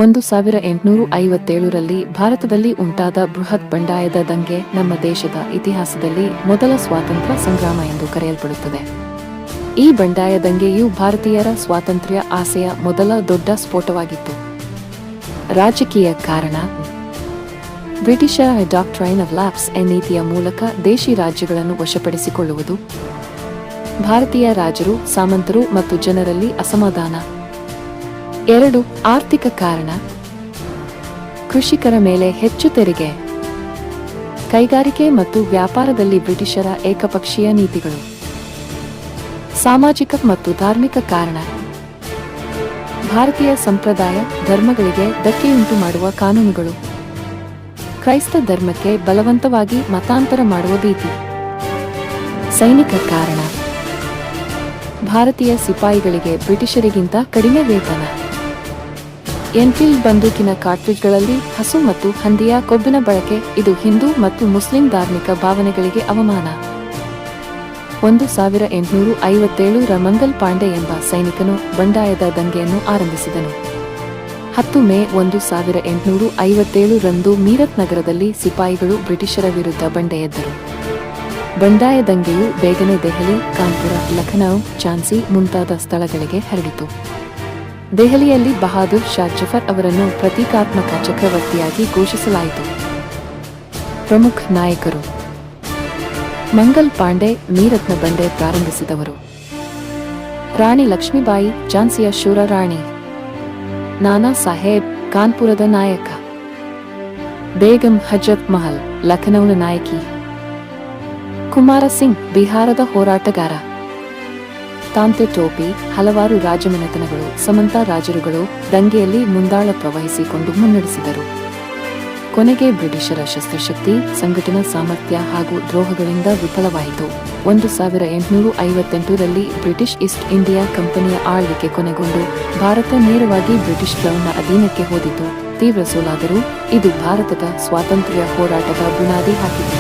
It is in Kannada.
1857ರಲ್ಲಿ ಭಾರತದಲ್ಲಿ ಉಂಟಾದ ಬೃಹತ್ ಬಂಡಾಯದ ದಂಗೆ ನಮ್ಮ ದೇಶದ ಇತಿಹಾಸದಲ್ಲಿ ಮೊದಲ ಸ್ವಾತಂತ್ರ್ಯ ಸಂಗ್ರಾಮ ಎಂದು ಕರೆಯಲ್ಪಡುತ್ತದೆ. ಈ ಬಂಡಾಯ ದಂಗೆಯು ಭಾರತೀಯರ ಸ್ವಾತಂತ್ರ್ಯ ಆಸೆಯ ಮೊದಲ ದೊಡ್ಡ ಸ್ಫೋಟವಾಗಿತ್ತು. ರಾಜಕೀಯ ಕಾರಣ: ಬ್ರಿಟಿಷರ ಡಾಕ್ಟ್ರೈನ್ ಆಫ್ ಲ್ಯಾಪ್ಸ್ ನೀತಿಯ ಮೂಲಕ ದೇಶಿ ರಾಜ್ಯಗಳನ್ನು ವಶಪಡಿಸಿಕೊಳ್ಳುವುದು. ಭಾರತೀಯ ರಾಜರು, ಸಾಮಂತರು ಮತ್ತು ಜನರಲ್ಲಿ ಅಸಮಾಧಾನ. 2. ಆರ್ಥಿಕ ಕಾರಣ: ಕೃಷಿಕರ ಮೇಲೆ ಹೆಚ್ಚು ತೆರಿಗೆ. ಕೈಗಾರಿಕೆ ಮತ್ತು ವ್ಯಾಪಾರದಲ್ಲಿ ಬ್ರಿಟಿಷರ ಏಕಪಕ್ಷೀಯ ನೀತಿಗಳು. ಸಾಮಾಜಿಕ ಮತ್ತು ಧಾರ್ಮಿಕ ಕಾರಣ: ಭಾರತೀಯ ಸಂಪ್ರದಾಯ ಧರ್ಮಗಳಿಗೆ ಧಕ್ಕೆಯುಂಟು ಮಾಡುವ ಕಾನೂನುಗಳು. ಕ್ರೈಸ್ತ ಧರ್ಮಕ್ಕೆ ಬಲವಂತವಾಗಿ ಮತಾಂತರ ಮಾಡುವ ಭೀತಿ. ಸೈನಿಕ ಕಾರಣ: ಭಾರತೀಯ ಸಿಪಾಯಿಗಳಿಗೆ ಬ್ರಿಟಿಷರಿಗಿಂತ ಕಡಿಮೆ ವೇತನ. ಎನ್ಫೀಲ್ಡ್ ಬಂದೂಕಿನ ಕಾರ್ಟ್ರಿಡ್ಜ್ಗಳಲ್ಲಿ ಹಸು ಮತ್ತು ಹಂದಿಯ ಕೊಬ್ಬಿನ ಬಳಕೆ. ಇದು ಹಿಂದೂ ಮತ್ತು ಮುಸ್ಲಿಂ ಧಾರ್ಮಿಕ ಭಾವನೆಗಳಿಗೆ ಅವಮಾನ. 1857ರ ಮಂಗಲ್ ಪಾಂಡೆ ಎಂಬ ಸೈನಿಕನು ಬಂಡಾಯದ ದಂಗೆಯನ್ನು ಆರಂಭಿಸಿದನು. 10 ಮೇ 1857ರಂದು ಮೀರತ್ ನಗರದಲ್ಲಿ ಸಿಪಾಯಿಗಳು ಬ್ರಿಟಿಷರ ವಿರುದ್ಧ ಬಂಡೆ ಎದ್ದರು. ಬಂಡಾಯ ದಂಗೆಯು ಬೇಗನೆ ದೆಹಲಿ, ಕಾನ್ಪುರ, ಲಖನೌ, ಝಾನ್ಸಿ ಮುಂತಾದ ಸ್ಥಳಗಳಿಗೆ ಹರಡಿತು. ದೆಹಲಿಯಲ್ಲಿ ಬಹಾದುರ್ ಶಾ ಜಫರ್ ಅವರನ್ನು ಪ್ರತೀಕಾತ್ಮಕ ಚಕ್ರವರ್ತಿಯಾಗಿ ಘೋಷಿಸಲಾಯಿತು. ಪ್ರಮುಖ ನಾಯಕರು: ಮಂಗಲ್ ಪಾಂಡೆ ಮೀರತ್ನ ಬಂಡೆ ಪ್ರಾರಂಭಿಸಿದವರು. ರಾಣಿ ಲಕ್ಷ್ಮೀಬಾಯಿ ಝಾನ್ಸಿಯ ಶೂರ ರಾಣಿ. ನಾನಾ ಸಾಹೇಬ್ ಕಾನ್ಪುರದ ನಾಯಕ. ಬೇಗಂ ಹಜರತ್ ಮಹಲ್ ಲಖನೌನ ನಾಯಕಿ. ಕುಮಾರ ಸಿಂಗ್ ಬಿಹಾರದ ಹೋರಾಟಗಾರ. ತಾಂತೆ ಟೋಪಿ ಹಲವಾರು ರಾಜಮನೆತನಗಳು, ಸಮಂತ ರಾಜರುಗಳು ದಂಗೆಯಲ್ಲಿ ಮುಂದಾಳತ್ವ ವಹಿಸಿಕೊಂಡು ಮುನ್ನಡೆಸಿದರು. ಕೊನೆಗೆ ಬ್ರಿಟಿಷರ ಶಸ್ತ್ರಶಕ್ತಿ, ಸಂಘಟನಾ ಸಾಮರ್ಥ್ಯ ಹಾಗೂ ದ್ರೋಹಗಳಿಂದ ವಿಫಲವಾಯಿತು. 1858ರಲ್ಲಿ ಬ್ರಿಟಿಷ್ ಈಸ್ಟ್ ಇಂಡಿಯಾ ಕಂಪನಿಯ ಆಳ್ವಿಕೆ ಕೊನೆಗೊಂಡು ಭಾರತ ನೇರವಾಗಿ ಬ್ರಿಟಿಷ್ ಕ್ರೌನ್ನ ಅಧೀನಕ್ಕೆ ಹೋದಿತು. ತೀವ್ರ ಸೋಲಾದರೂ ಇದು ಭಾರತದ ಸ್ವಾತಂತ್ರ್ಯ ಹೋರಾಟದ ಬುನಾದಿ ಹಾಕಿತು.